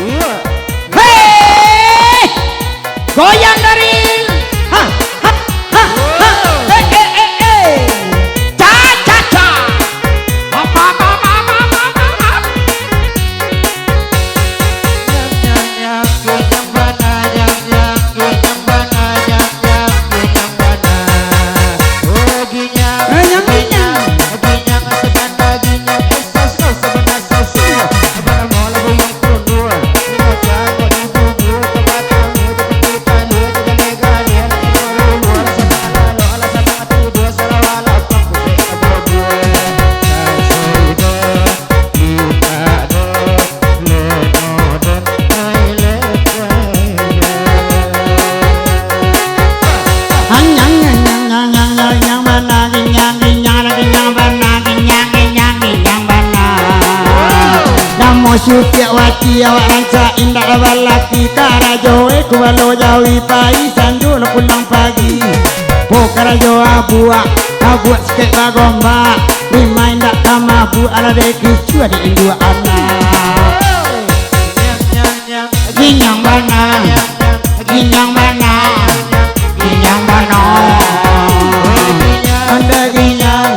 Hei, goyang dari ha ha ha ha cha cha cha apa apa apa apa Supiak wati awak ranca indah balaki karajo kualo jawi pai sanju pulang pagi po karajo abua abuat sikit bagomba lima indah kama bu ala deki cua di indua anak ginyang bana ginyang bana ginyang bana anda ginyang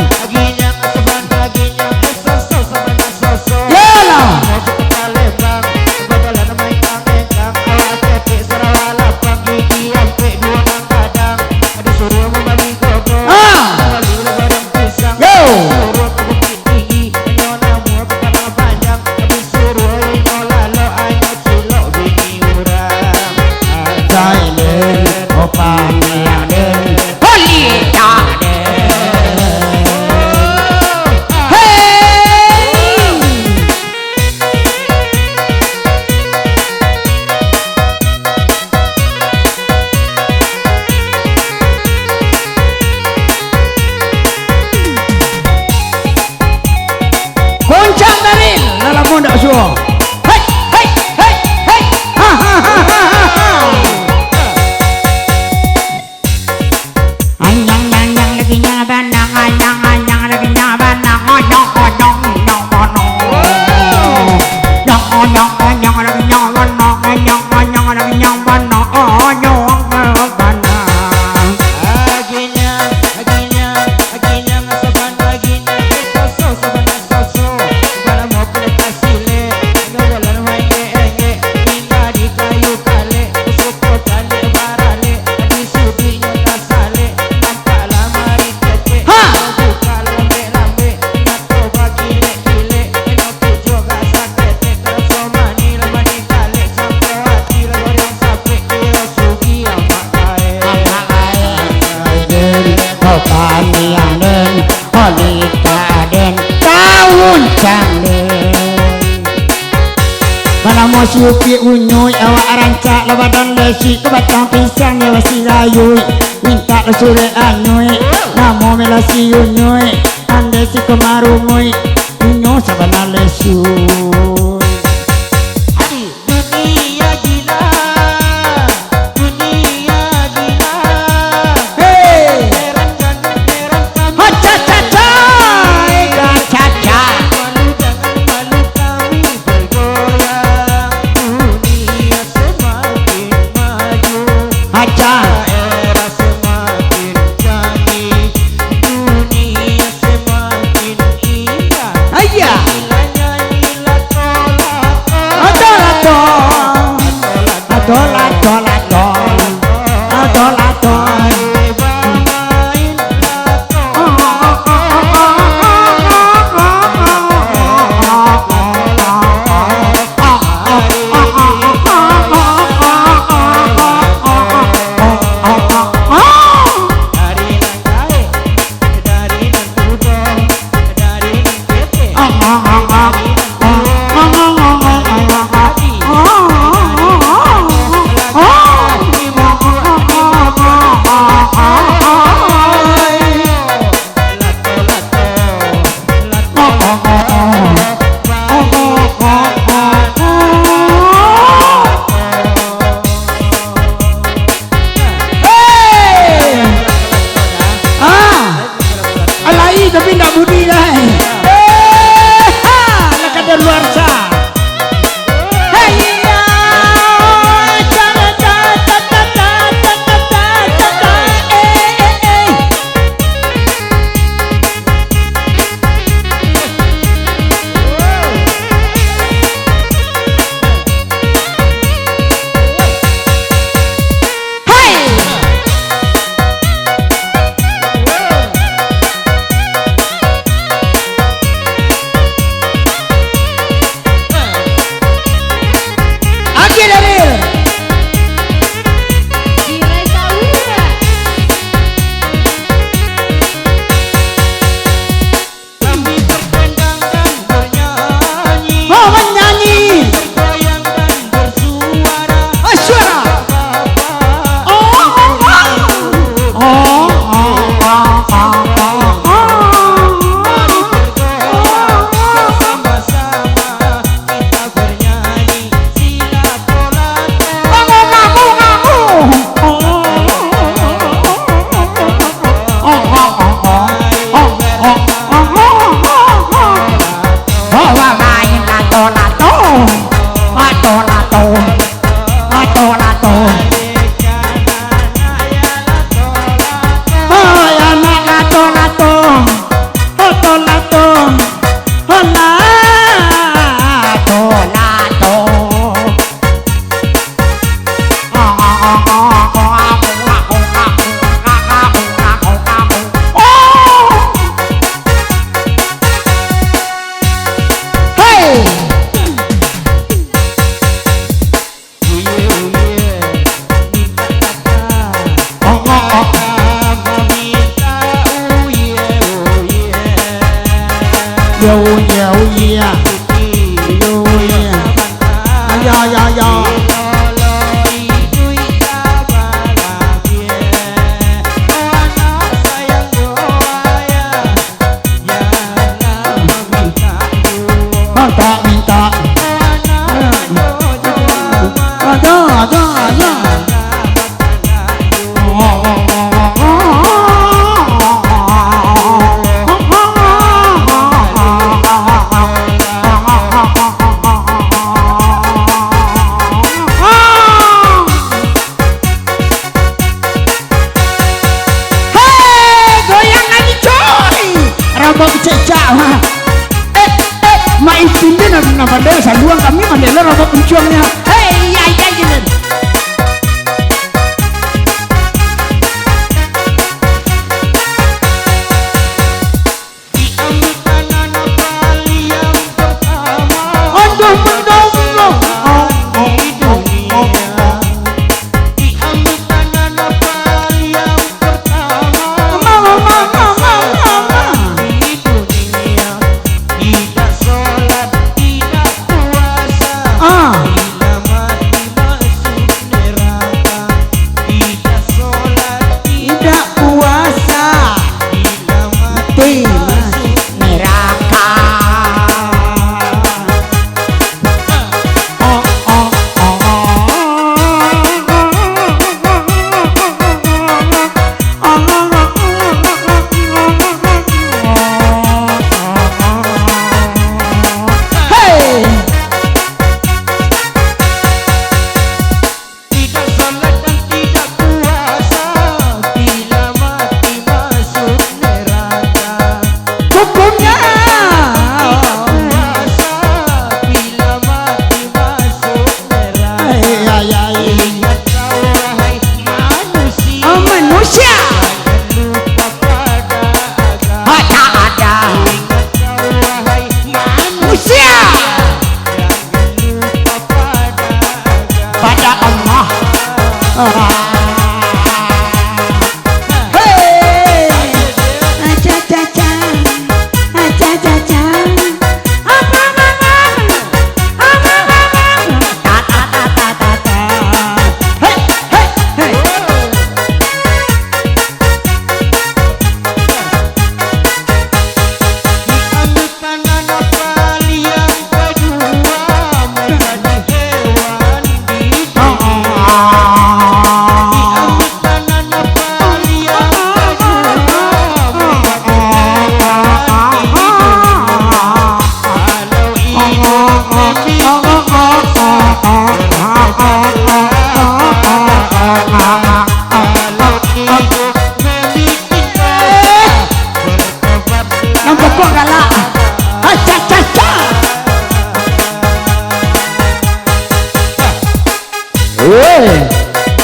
Supi unyuy awak rancak lawadan lesi kebatang pisang ya wasi rayuy minta lesure anyuy namo melasi unyuy ande si kemarumuy unyu sabana lesu Lelo robot uncungnya. Hei ya ya ya.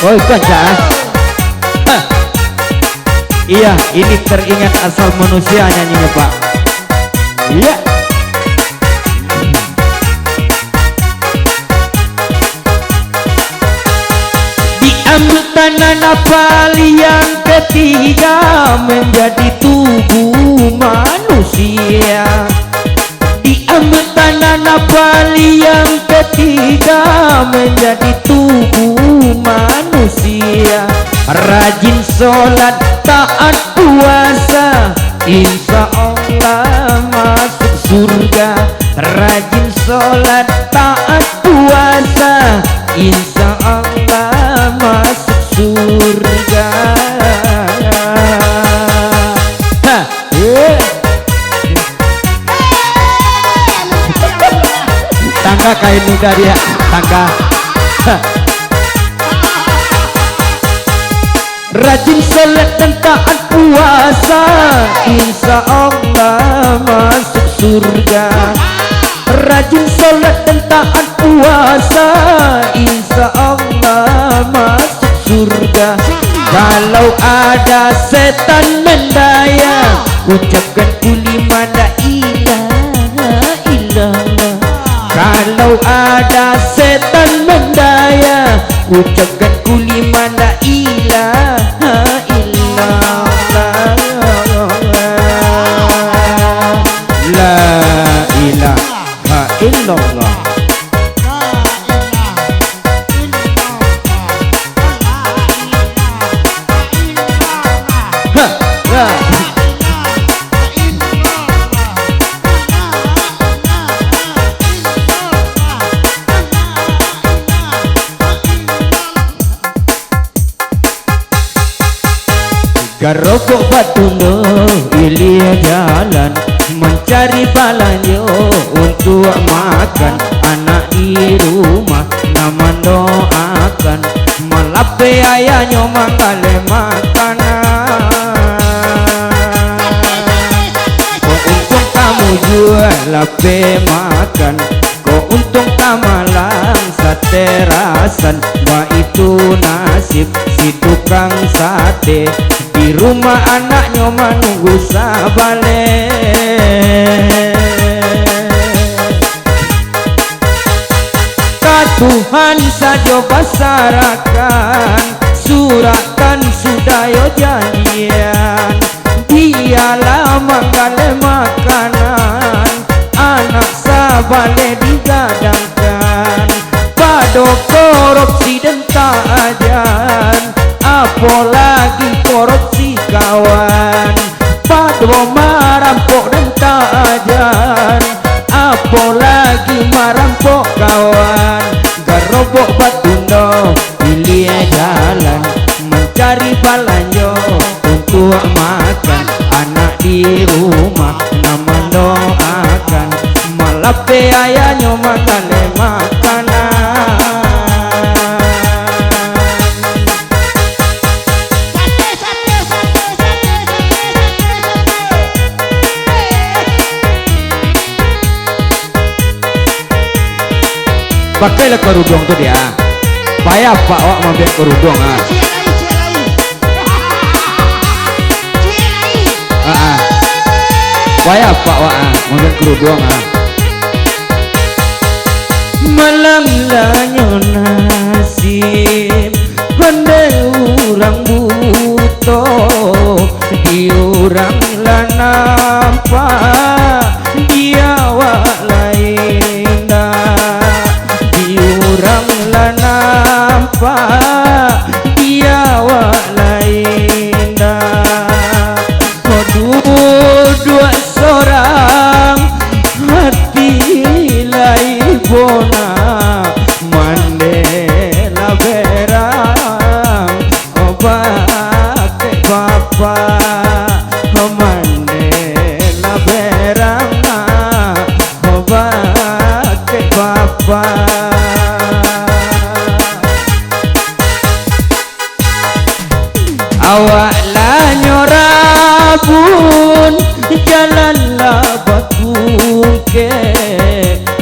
Woi kaca. Iya, ini teringat asal manusia nyanyinya Pak. Iya. Diambil tanah nafal yang ketiga menjadi tubuh manusia. Diambil tanah nafal yang ketiga menjadi tubuh manusia. Rajin sholat taat puasa, insya Allah masuk surga. Rajin sholat taat puasa, insya Allah masuk surga. Tangga kain muda dia, tangga. Rajin sholat dan taat puasa, insya Allah masuk surga. Rajin sholat dan taat puasa, insya Allah masuk surga. Kalau ada setan mendaya, ucapkan kulima la ilaha illallah. Kalau ada setan mendaya, ucapkan kulima la ilaha illallah. La ilaha illallah. Garokok batuno ilia jalan mencari balanyo untuk makan. Anak di rumah naman doakan malape ayahnya mangkale makanan. Kok untung kamu jual lape makan, kok untung kamu terasan, wah itu nasib si tukang sate. Di rumah anaknya menunggu sabale. Tuhan saja pasarakan, suratan sudayo janjian. Dialah manggale makanan, anak sabale digadangkan. Pado korupsi dan tajan, apalagi korupsi kawan. Pado marampok dan tajan, apalagi marampok kawan. Garobok batundo pilih jalan, mencari balanjo untuk makan. Anak di rumah nama doakan, malah ayahnya makan makanan. Pakailah kerudung tuh dia. Payah pak awak mampir kerudung ah. Payah pak awak mampir kerudung ah. Malang lanyo nasib, pandai urang buto, di urang lah nampak dia awak lain dah. Orang lah nampak dia wak lain dah. Dua seorang hati lai bona, mandela berang obat bapa. Mandela berang obat bapa. Awak lah nyorabun, jalanlah bakungke.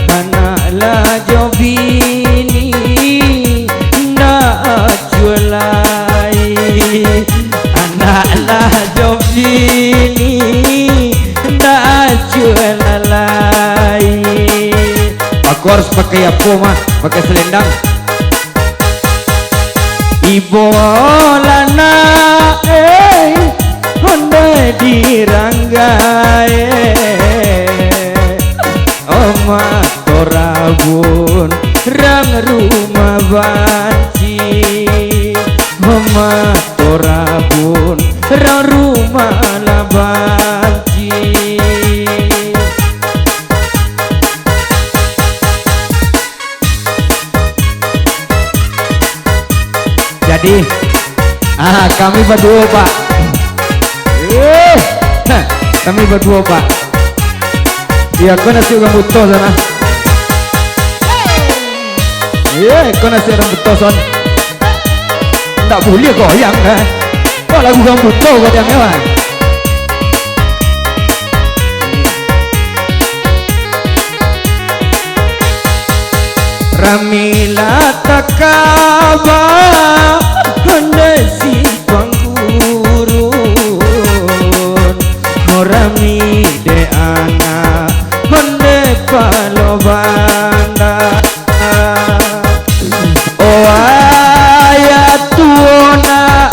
Anaklah jobini, ndak jualai. Anaklah jobini, ndak jualai. Aku harus pakai apa mah? Pakai selendang. Ibu lana honda diranggai, oma torabun rang rumah banci. Oma torabun rang rumah labanci. Jadi kami berdua pak, kami berdua pak. Ya kau nasi orang buto sana. Kau nasi orang buto son. Tak boleh goyang kan? Kau lagu orang buto kau yang mewah. Ramila takaba handai si panggurun, Rami de ana handai palo banda. Oh ayat tuona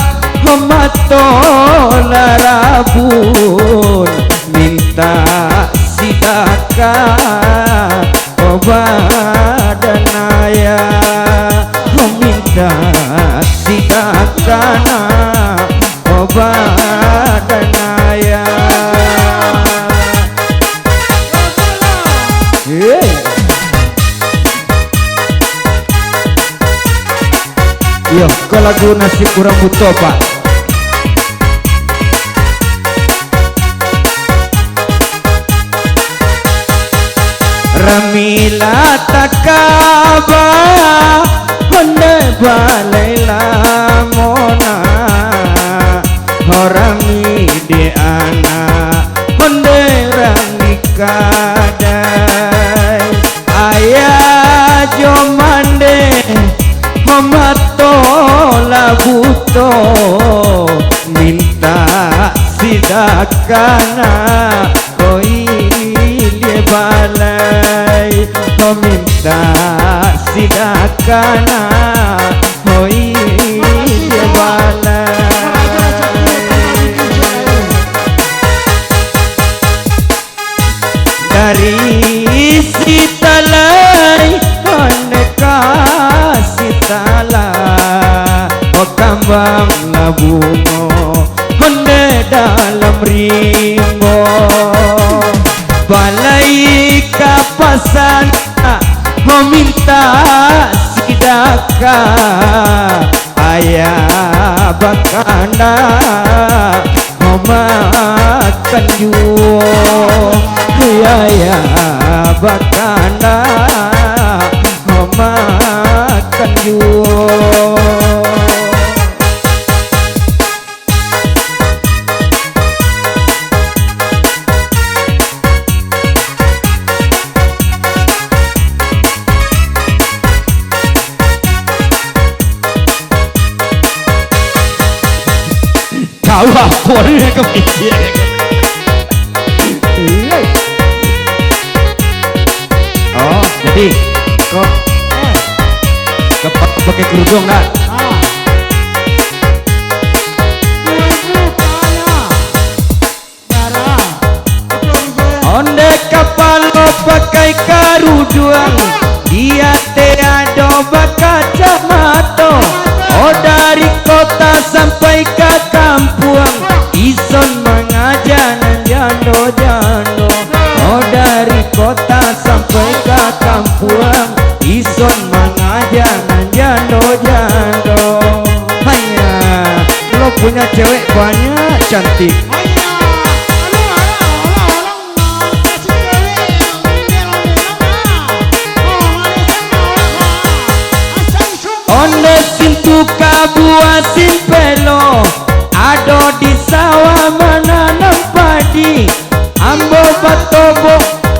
matola rabun, minta sidakah badanaya, minta sidakana badanaya. Yo, kau lagu nasi kurang butuh pak. Ramila takaba honda balai lamona, Rami de ana honda rami kadai. Ayah jomande sidakana oi dia balai meminta sidakana oi dia balai dari si talai aneka si talai oh kambang labungo honde dalam rimbo balai kapasan meminta sidaka ayah bakanda memakan juo ayah bakanda memakan juo kau apa ni kepikir oh jadi kok pakai kerudung dah onde kapal pakai kerudung dia tiada kacamata oh dari kota sampai ke kampung ison mengajar jando-jando oh dari kota sampai ke kampung ison mengajar jando-jando hanya lo punya cewek banyak cantik onde sintu kabuasin pelo ado di sawah menanam padi ambo batobo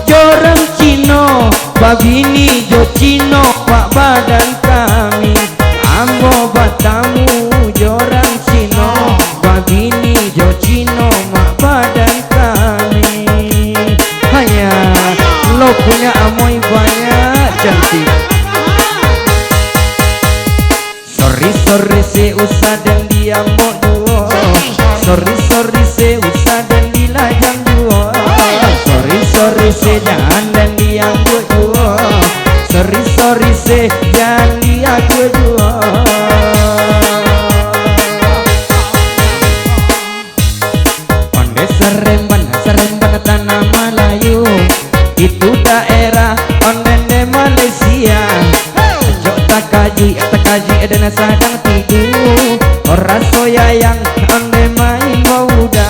jorang cino babini jo cino pak badan kami ambo batamu jorang cino babini jo cino mak badan kami hanya lo punya amoy banyak cantik sorry se usah dan dia mau duo sorry se usah dan dilajang duo sorry se jangan dan dia buat duo sorry se jangan dia buat duo onde seremban tanah Melayu itu daerah onde Malaysia takaji dan sadang tidur orang soya yang onde main muda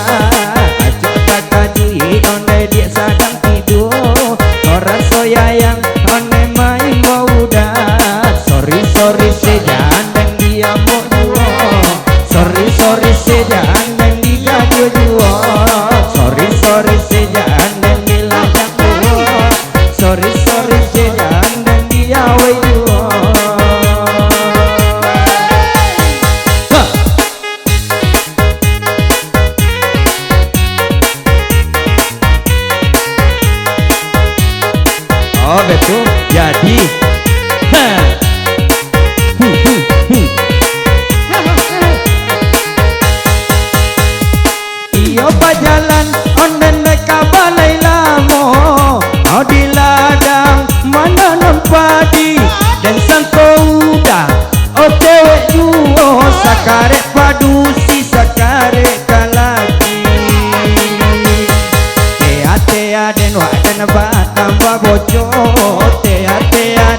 aja takaji onde dia sadang tidur orang soya yang onde main muda sorry sejan dan dia mau juo sorry sejan dan dia juo sorry sejan dan dia juo sorry sejan dan dia juo oh betul jadi iyo pajalan onden mereka balai lamo oh di ladang menanam padi dan sangko udang oh cewek juo sakarek padu si sakarek kalaki tea den wak den batam wak bojo tea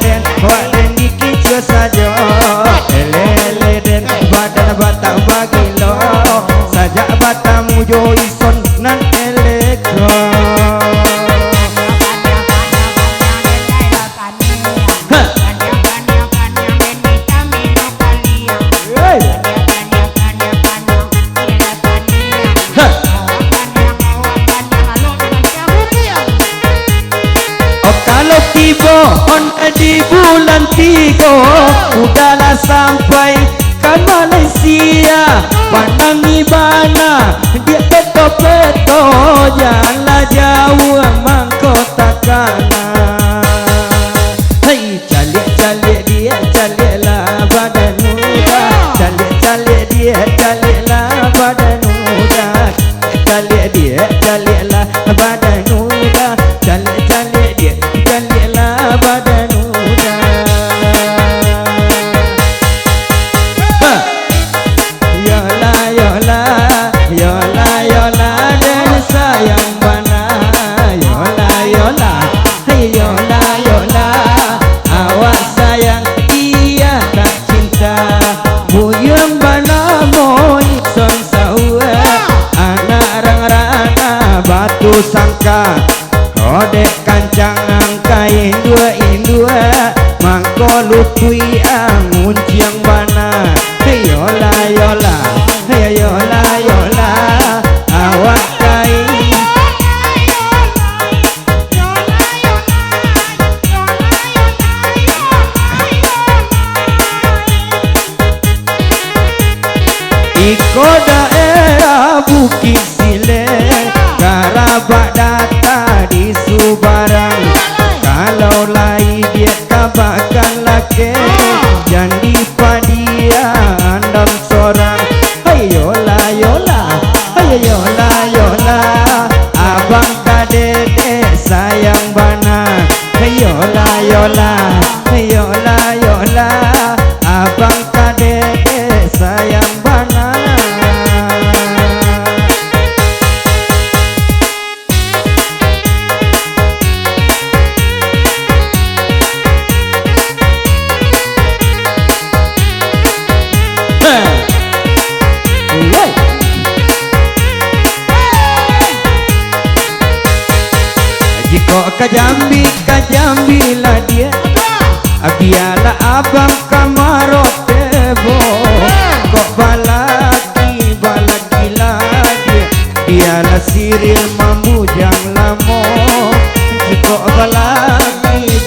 den wak den dikicua saja lele den badan batam bagilo sajak batamu jo ison nan elektro kalau tiba on di bulan 3 udahlah sampai ke Malaysia pandang ibana dia keto peto jalan jauh mangko takana. Hei calik dia caliklah badan muda, calik dia caliklah badan muda, calik dia caliklah badan muda, calik dia caliklah badan muda. Yola yola yola yola dan sayang bana, yola yola hey yola yola awak sayang dia tak cinta buyung bana moy son sawa anak rang-rana batu sangka kodek kancang angkain dua indua mangko lutui angun ciang bana. Hey yola yola hey yola yola awak kain iko daerah Bukit Sile Karabak data di Subarang kalau lai dia kabakan laki jadi padia andam sorang. Hey yola yola hey yola yola abang kadede sayang bana. Hey yola yola hey yola yola abang kadede sayang bana. Jika kajambi lah dia biarlah abang kamarot tebo kok balaki lah dia biarlah siril mamujang lamo. Jika balaki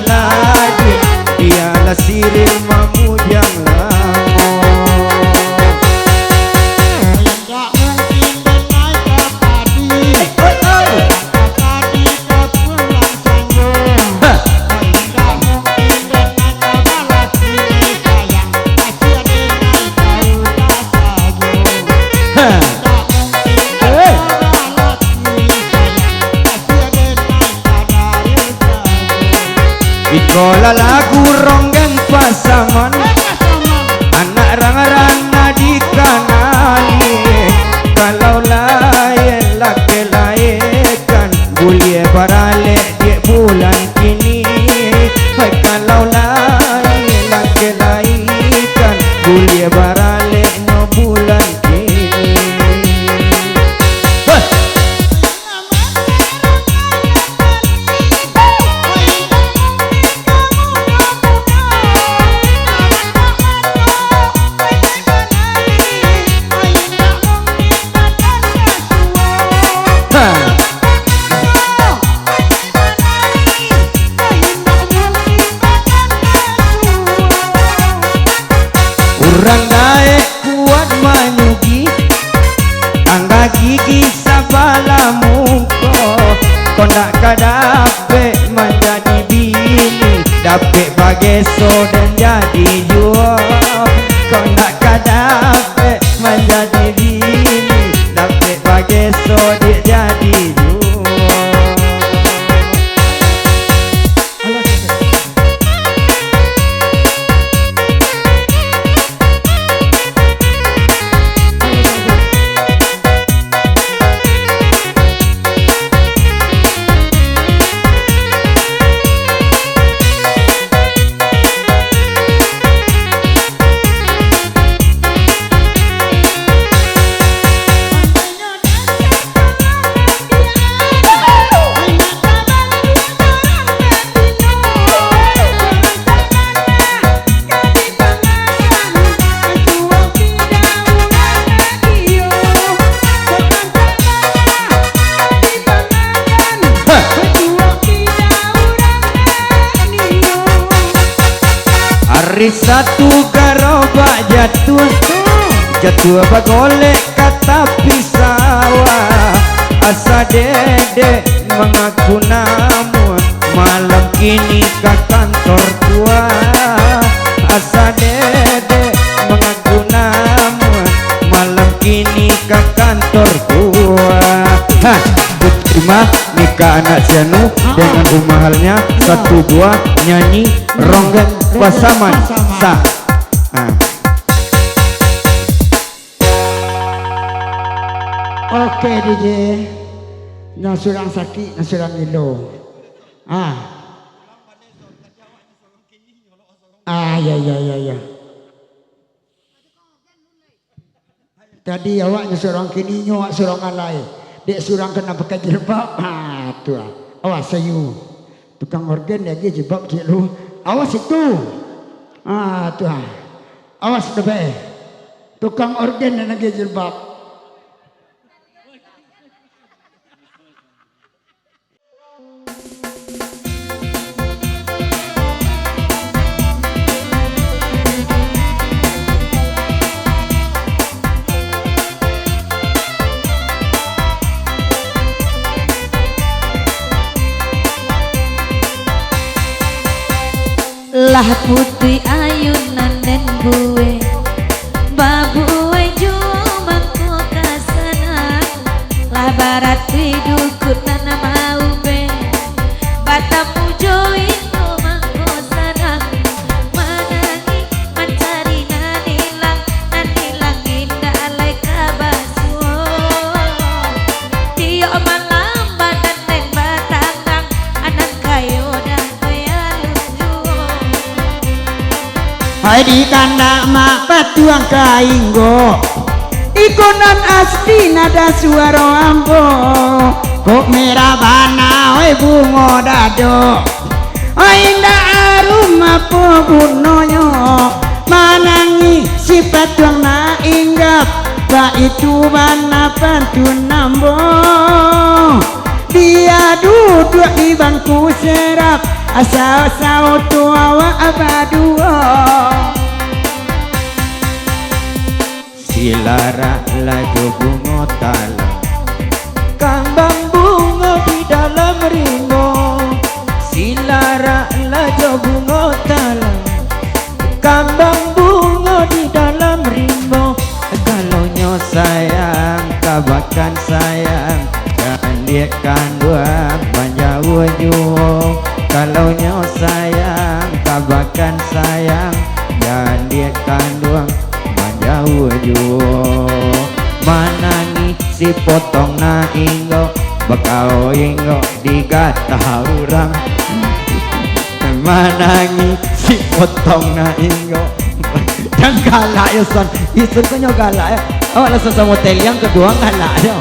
lah dia biarlah siril mamujang lamo. Ikola lagu ronggan pasaman anak rang-rana di kanali kalau lain laki laikan boleh barale di bulan kini. Hai kalau lain laki laikan boleh barale no bulan kini. Urang daek kuat manyugi angga gigi sabala muko kondak kadape menjadi bini dapet bageso dan jadi jual kondak kadape menjadi bini dapet bageso dia jadi jual. Hari satu garobak jatuh bagolek kata pisau asa dede mengaku namun malam ini ke kantor tua. Asa dede mengaku namun malam ini ke kantor tua. Hah, terima nikah anak Janu dengan rumah halnya satu buah nyanyi ronggen pasaman sah. Oke DJ, yang surang sakit, yang surang ilo. Ya. Tadi awaknya surang kini awak surang alai. Dek surang kena pakai jilbab. Tu lah. Awas sayu. Tukang organ lagi jilbab cik lu. Awas itu. Tu lah. Awas lebih. Tukang organ lagi jilbab. Lah putri ayunan dan gue babuwe juman ko kasana lah barat widukut nana mau be batamu join ko mangko sana manangi mencari nanilang indah alai kabasuo tiyo malam badan neng batanggang anak kayo dah Hai di kandang mak patuang kainggo ikonan asli nada suara ambo kok merah bana oi bungo dado oi indah arum apa bunoyo manangi si patuang na inggap ba itu bana pantun nambo dia duduk di bangku serap asal-asal tua wa abadua Silara laju bunga talam kambang bunga di dalam rimbo. Silara laju bunga talam kambang bunga di dalam rimbo. Kalau nyo sayang kabakan sayang kan dia kandua menjauh jauh. Kalau nyo sayang kabakan sayang dan dia kandung menjauh jauh. Manangi si potong na inggo bakau inggo digata urang. Manangi si potong na inggo yang galak ya son isun ko nyo galak ya. Oh langsung sa motel yang kedua galak ya.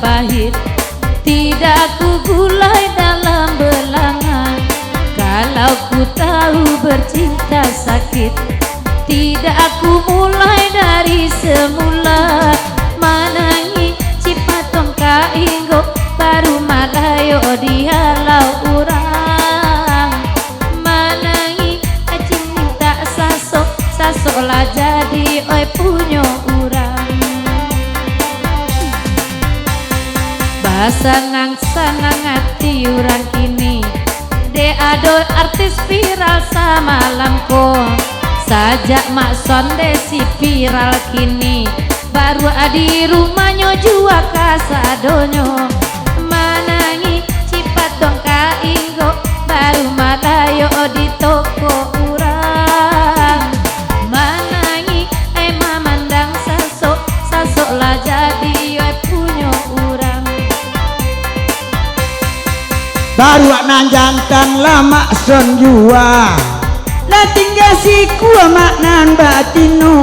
Pahit tidak ku gulai dalam belangan. Kalau ku tahu bercinta sakit tidak aku mulai dari semula. Manangi cipatong kainggo baru malayo dihalau urang. Manangi cinta sasok lah jadi oi punyo urang. Senang-senang hati orang kini de ado artis viral samalamko sajak mak sonde si viral kini baru adi rumahnya jua kasadonyo. Manangi cipat dong kainggo baru matayo di toko urang. Manangi mamandang sasok lah jadi punyo urang. baru nan jantan lama son jua lah tinggal si kuah maknan batino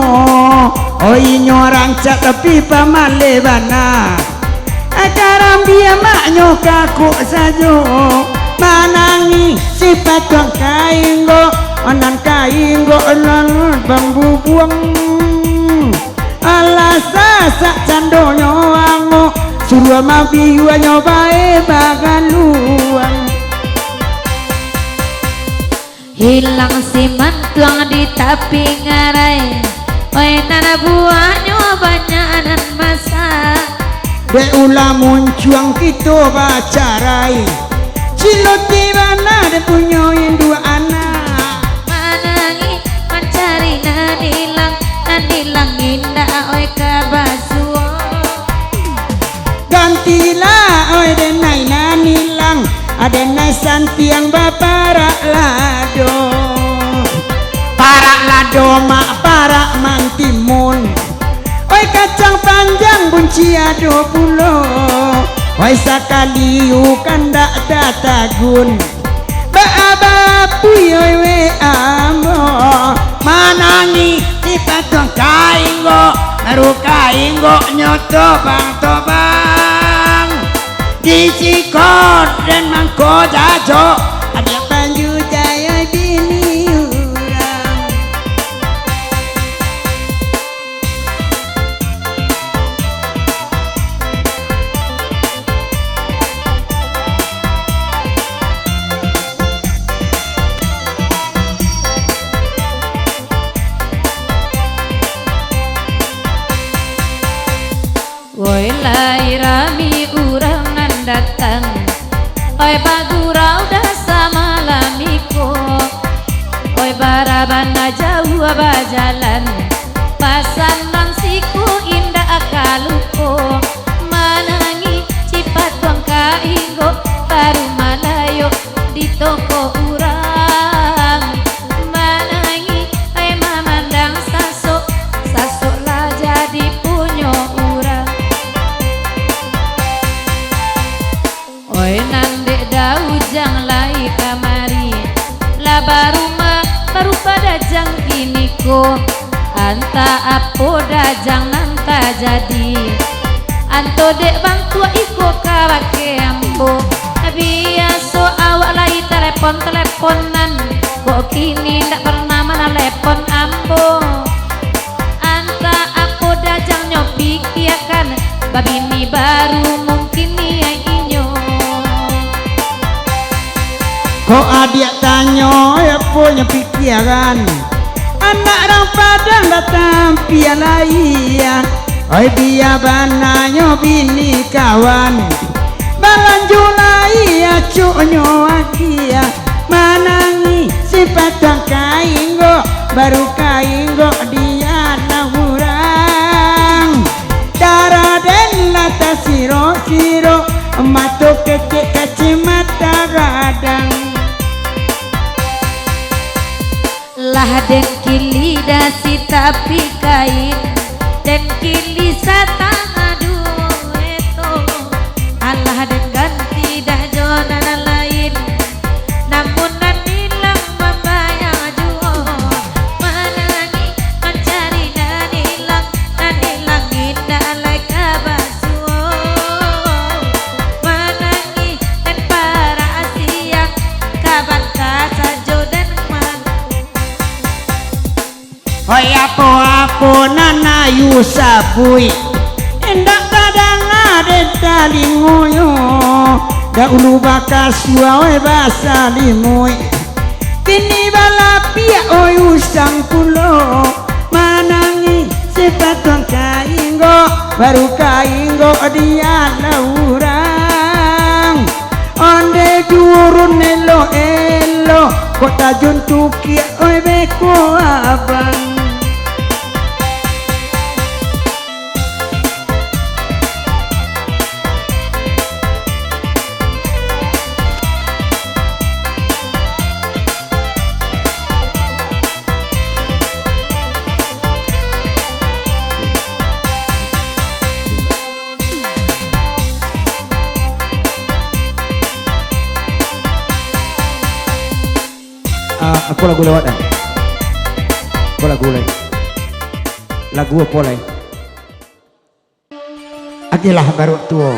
oi nyorang cak tapi pamale bana akaram dia maknyo kaku sajo. Manangi si patong kainggo anan kainggo lalut bambu buang alasa sak candonya wango suruh mabiwa nyobae bagaluang hilang siman tuang di tapi ngarai oi nana buahnya banyak anan masa de ulah muncuang kita bacarai cilot di mana de punya dua anak manangi mencari nanilang indah oi kabasuo gantilah oi denai nanilang adenai santiang baparak lado parak lado mak parak mantimun oi kacang panjang bunci ado pulo oi sakaliu kandak datagun baabapuy oi we ambo manangi tipatong kainggo baru kainggo nyoto bang di sikor dan mangko jajo ada banju jaya bini urang woi lairami urangan datang oi bagurau dah sama lamiko oi barabana jauh bajalan pasan nang siku indah akaluko manangi cipat tuang kainggo baru malayo di toko urang manangi oi mamandang sasok lah jadi punyo urang oi nandek daujang lai kamari lah baru pada jang kini ko anta apo dajang nanta jadi anto dek bang tua iko kawake ambo biaso awak lai teleponan kok kini ndak pernah mana lepon ambo anta apo dajang nyopi kiakan babini baru mungkin niai inyo kok adik tanyo ya punya pikiran anak orang padang datang piala iya oi biya bananyo bini kawan balanjulai ya cunyo akia manangi si padang kainggo baru kainggo dia nahurang darah dan lata siro mato kecek kacimata radang lah den kili dasi tapi kain den kili satang aduh eto alah den ganti dah jona lain namun nanilang membayang juo manangi mencari nanilang indah lai kabasuo manangi den para siang kaban kasajo den oi apo nana yusabui endak kadang ada talingoyo da ulu bakas oi basa limoi kini balapia oi usang pulo manangi sepatong kainggo baru kainggo dia laurang onde jurun elo kota juntuki oi beko abang Aku lagu lewat dah. Aku lagu lewat. Lagu apa lagi? Akilah baru tua.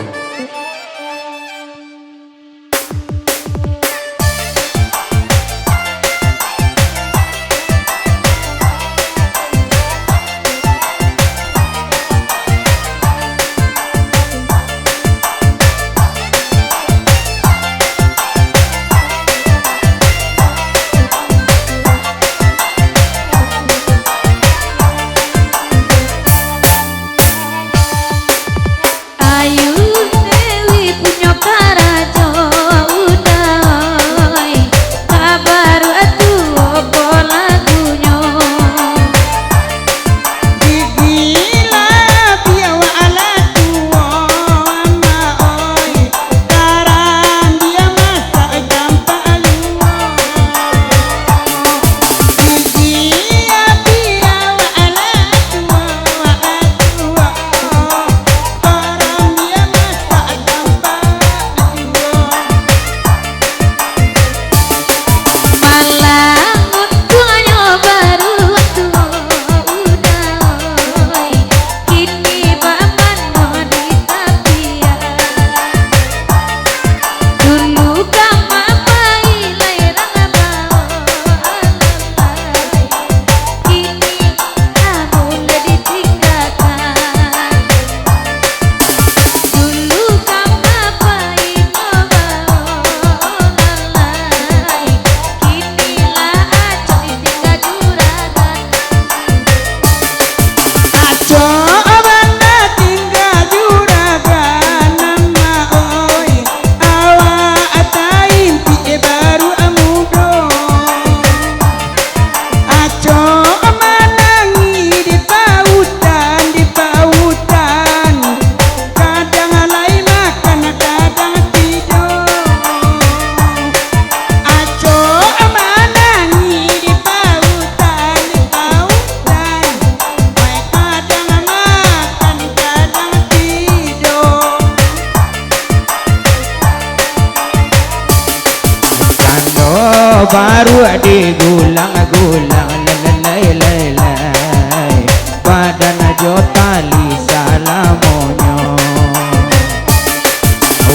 baru digulang-gulang lelai badan jo tali salamonyo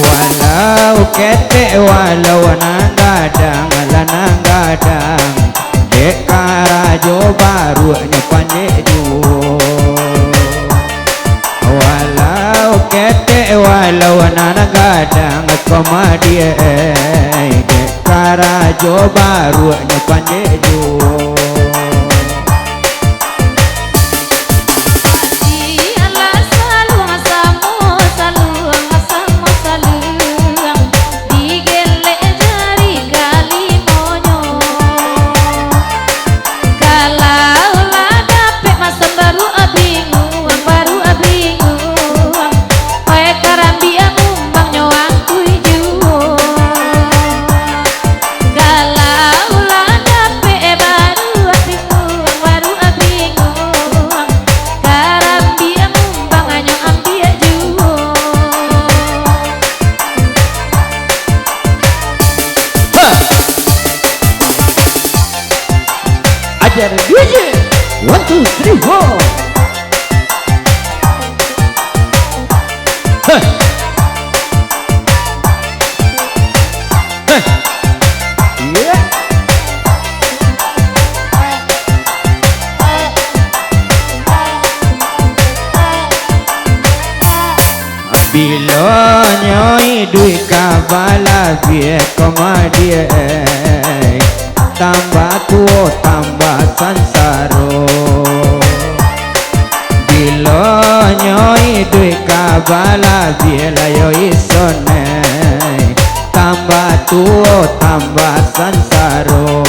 walau ketek walau nanggadang dek karajo baru nyepande juo walau ketek walau nanggadang komadie dek karajo baru nyepande juo ajar DJ 1, 2, 3, 4 Bila nyoi duit kabala vie komadie tambah tuo tambah sansaro Bila nyoi duit kabala vie layo isone tambah tuo tambah sansaro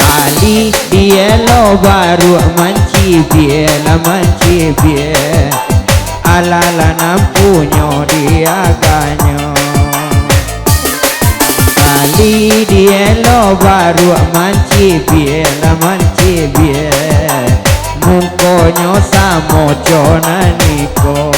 Ali dia lo baru manci biela manci biela alala nampunyo dia ganyo kali dia lo baru manci biela mungkonyo samo chonaniko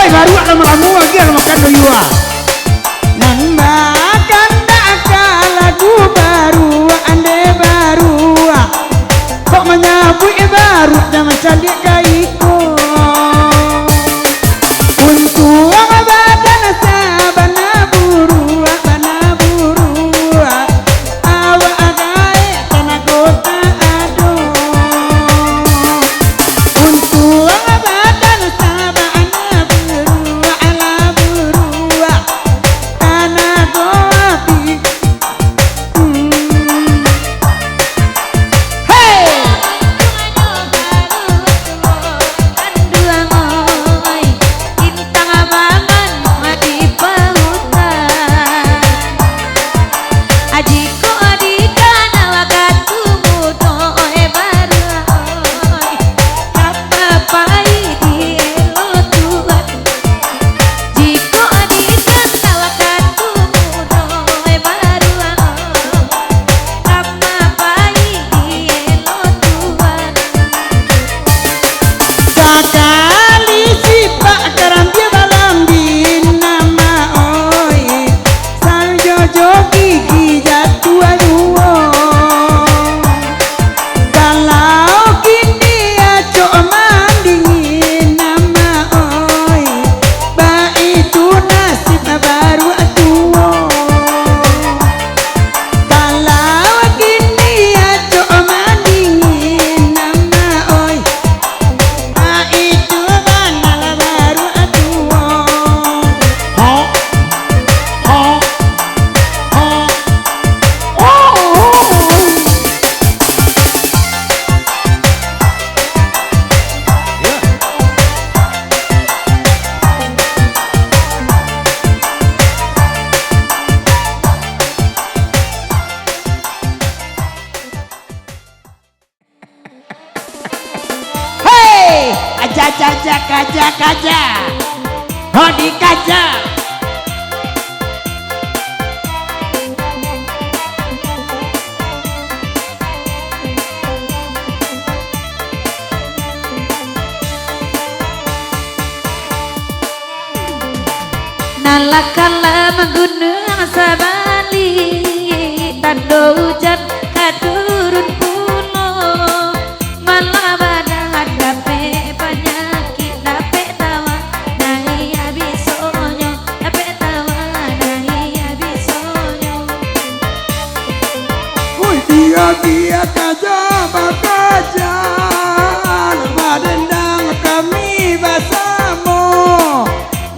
baru ada meramu lagi ada makan doyua nan makan lagu baru ande baru kok menyambut baru jangan candik kaiku untuk badan sabana buru awak agai tanah kota aduh untuk badan sabana Malakala menggunung sabali tando hujan katurun pulo malah badan dape penyakit dape tawa nahi abisonyo dape tawa nahi abisonyo. Woi dia kaja bakaja madendang kami bersama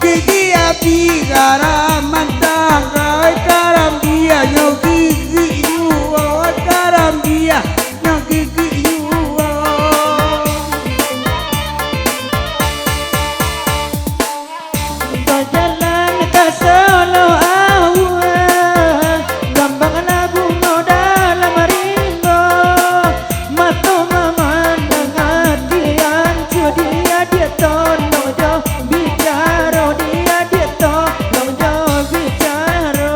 gigi api garam mantang rai garam dia nyo gigi yuo garam dia nyo gigi yuo. Kau jalan ke Solo awal gambang lagu mau dalam ringo mata memandang hatian dia tolong jo bicara dia tolong jo bicara.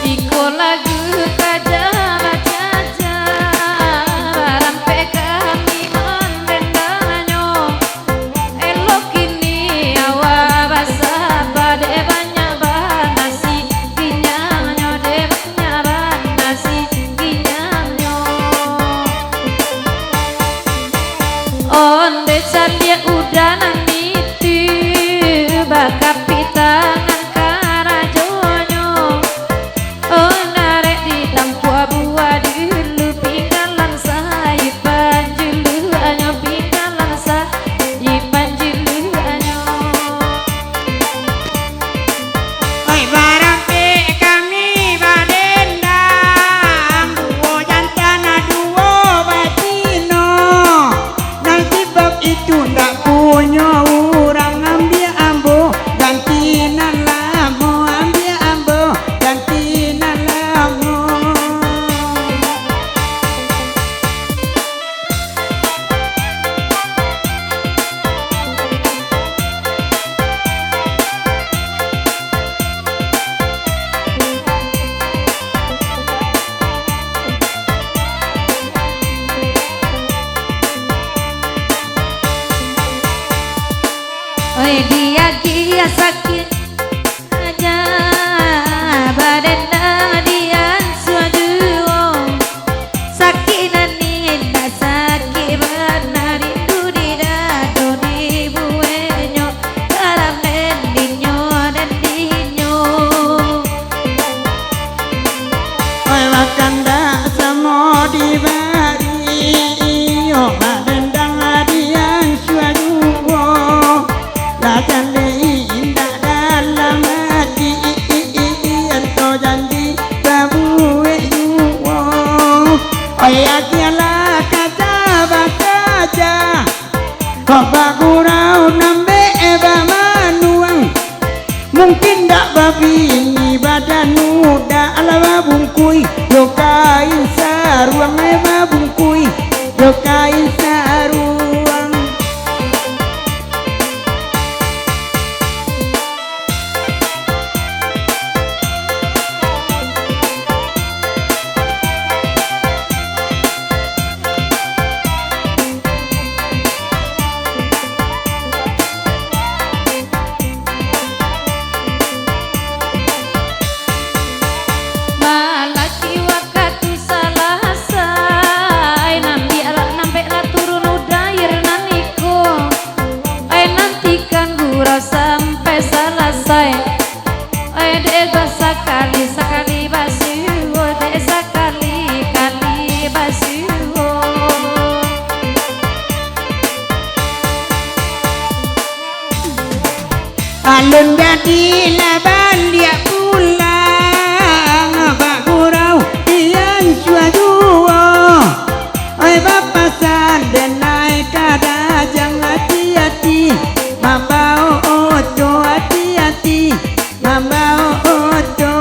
Iko lagu kaja bacaja rampe kami mendenganyo elok ini awa basa bade banyak banasi pinyamnyo de banyak banasi pinyamnyo onde candia udah nanti bakap pitangan karajonyo. Oh narek di tampua buah dulu pinggalan saya panjulu anyo pinggalan saya panjulu anyo. Oi barampe kami badendang duo jantana duo batino nang sebab itu ndak punya orang ambil ambo gantinan lamo ambil ambo gantinan lamo. Oi dia sakit aja badenda dian suaduo sakit nani tak sakit benar itu di dado di buenyo dalam dendinyo dendinyo. Oi makan dak semua dibari yo badendang adian suaduo lajan indah dalam hati ento janji babue yuo. Oi akiala kaca bakaja kau bagurau nambe eba manuang mungkin dak babi ini badan muda ala bungkui yo kain saruang eba bungkui yo kain saruang. Malaki wakatu salah say nambe la turun udair naniko nantikan gurau sampai selesai de sekali sekali basuh de sekali kali basuh. Alun jadi laban dia pulang bagurau yang suaduo. Oi bapasan dan naik kada jangan hati-hati mambau ojo hati-hati mambau ojo.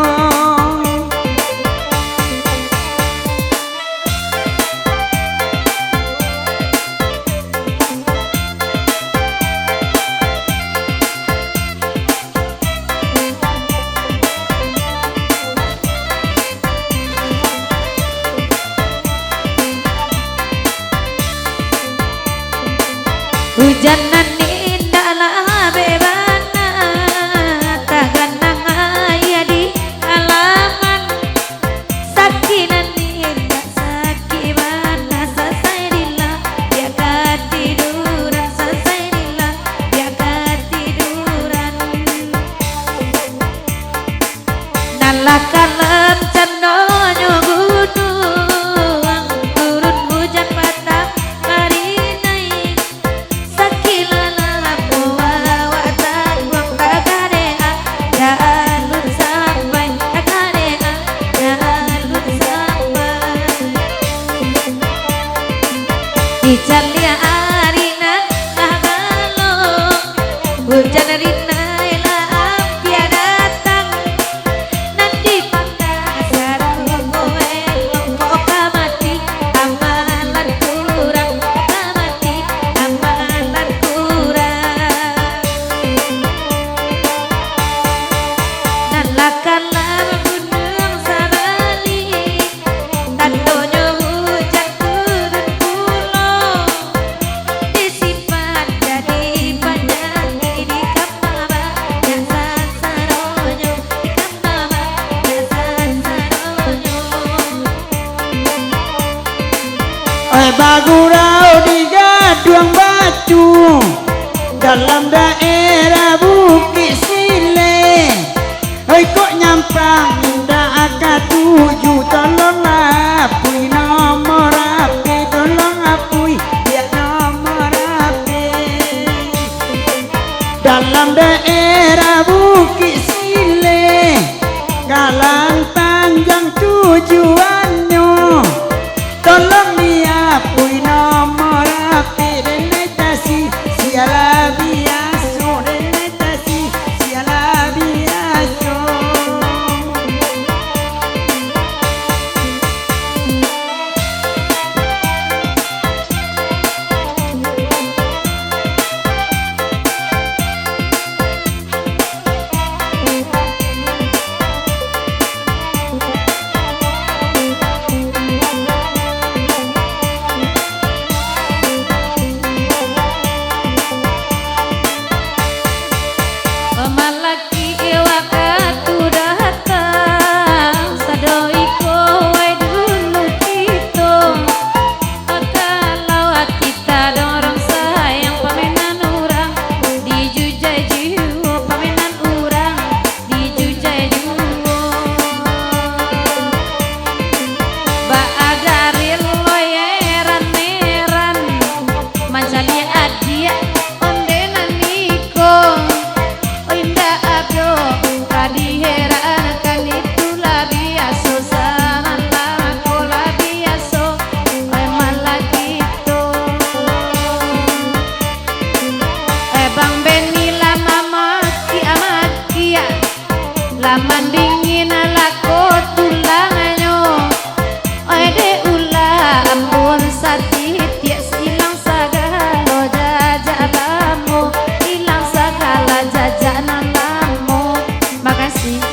Sakinan indahlah bebana taganang ayah di kalangan. Sakinan indah sakibana sasairilah dia ketiduran sasairilah dia ketiduran. Nalah kalem candonyo gunung turun hujan patah marinai. Sakilala bawa tanggung tagadea jalur sampai tagadea jalur sampai. Ijalia arina nagalo hujan rina ila datang. Nanti patah sarung elok kamati amalan kurang kamati amalan kurang. Nalakalah gunung sabali tandonyo hujan turun pulau. Disimpan jadi panjang di kamaba yang sasaronyo di kamaba yang sasaronyo. Oi bagurau di Gaduang Batu dalam daerah Bukit Sile. Oi kok nyampang indah akad 7 tolonglah apui nomor HP tolong apui ya nomor HP dalam daerah Bukit Sile Galang Tanjang tujuannya. Tolong diapui nomor HP deletasi siala biaso deletasi siala biaso. Pemalaki waktu datang sadoiko wae dulu kita. Kalau kita dorong sayang pamenan urang dijujai jiwa pamenan urang dijujai jiwa. Baadaril loyeran meran manjali adia ondenan niko. Indah abdo tadi herankan itulah biasa sama lama kola biasa malah gitu. Bang Beni lama maki amakia lama dingin lako tulanganyo. De ulah ampun sati tiak silang sagalo jajalamu hilang segala jajanan lamu. Makasih.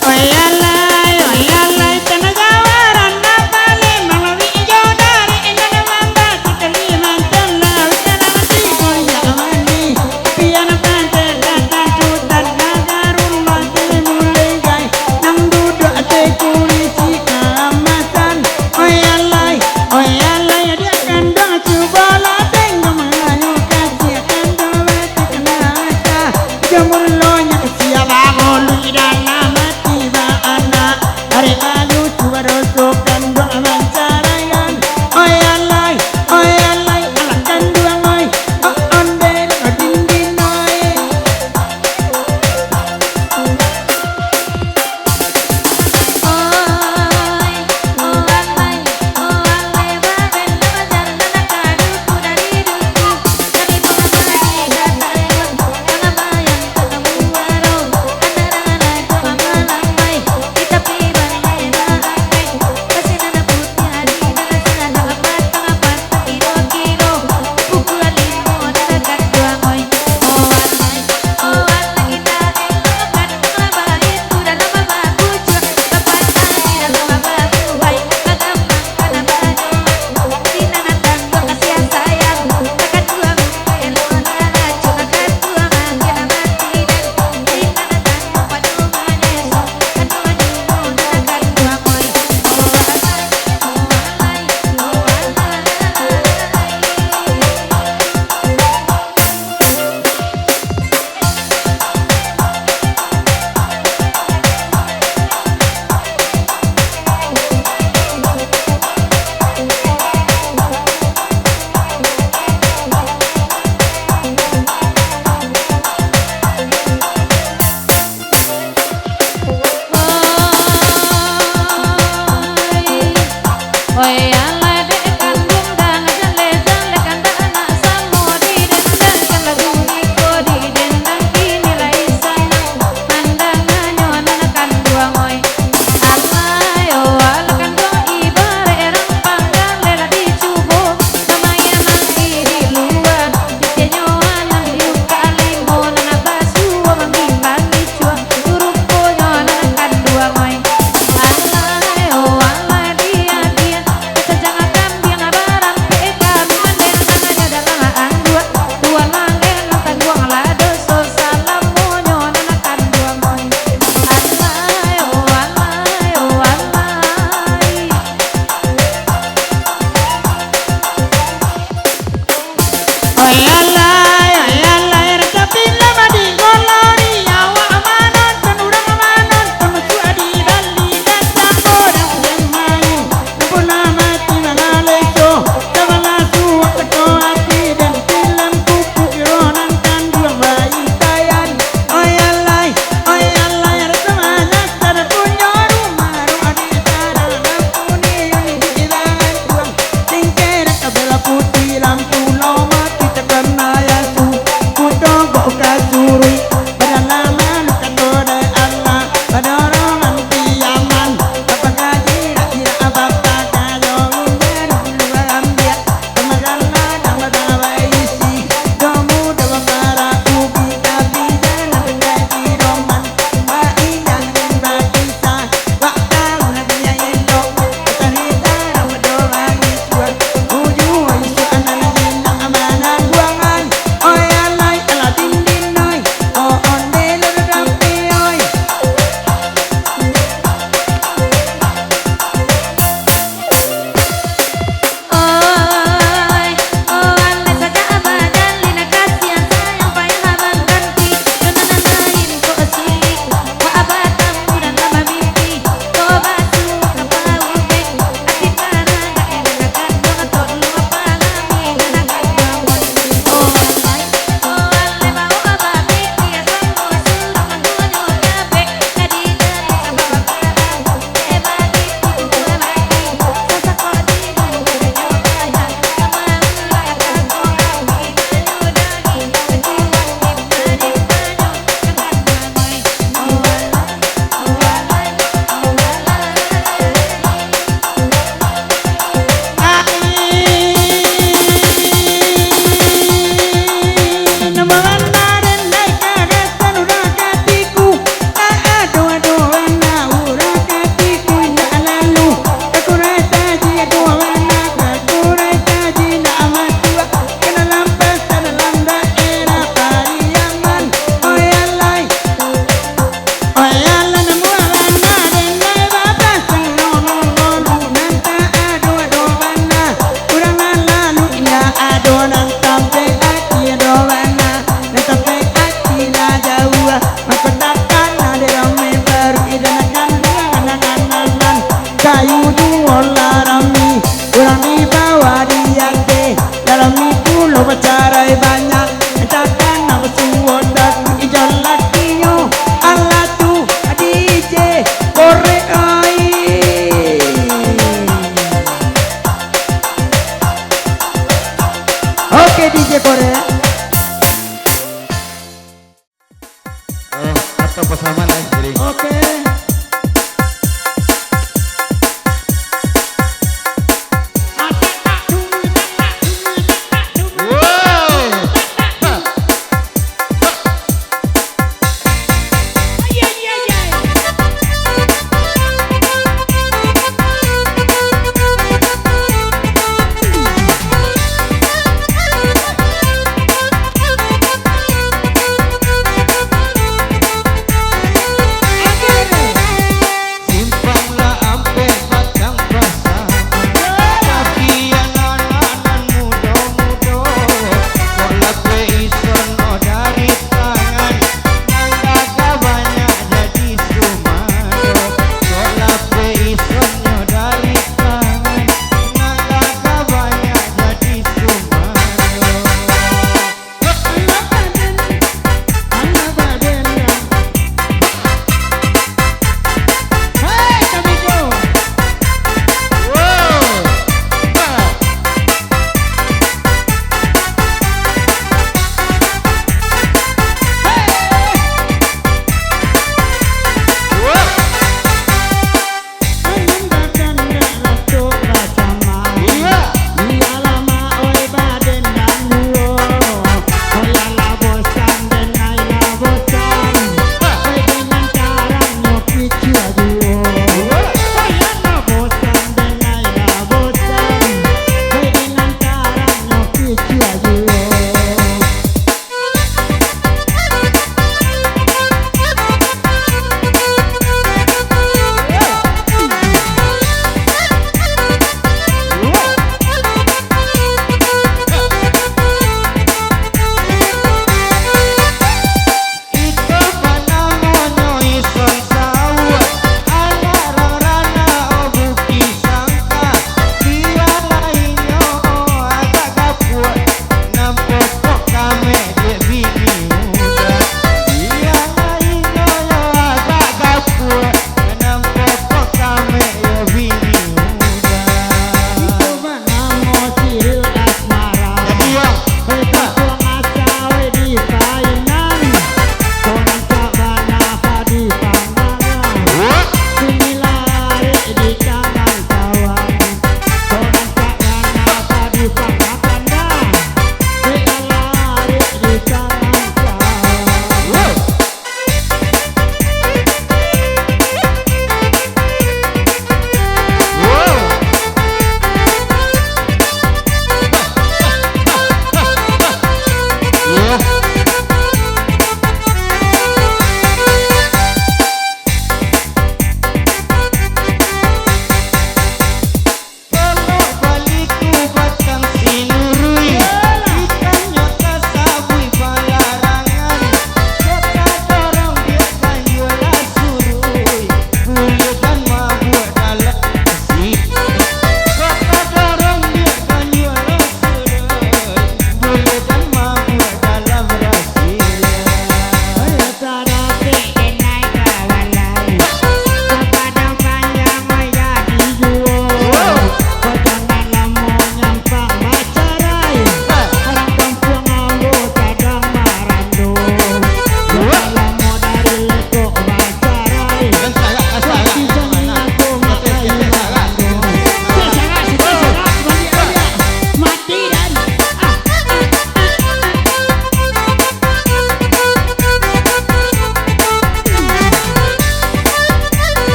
Oyalai tenaga warana bale malawi ijo dari enggan mamba kita limantan lawi tanamati goya amani piana pante datang tutan nagarun mati mulai gai nang duduk ate kulisi keamasan. Oyalai dia kandang coba lateng kemayo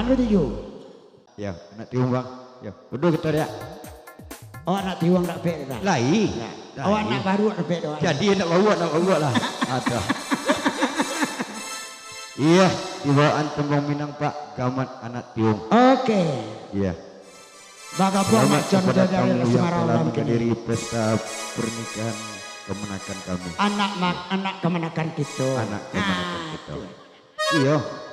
Anu tujuh. Ya, anak tiung bang. Ya, duduk kita ya. Oh anak tiwang tak pek dah. Lai. Oh anak baru tak pek doang. Jadi nak bawa lah. Ada. Iya, dibawaan tembang Minang Pak, gamat anak tiung. Oke. Iya. Baga promak contoh dari kamu yang Semarang telah malam menghadiri kini. pesta pernikahan kemenakan kami. Anak kemenakan kita. Anak kemenakan kita. Aduh. Iya.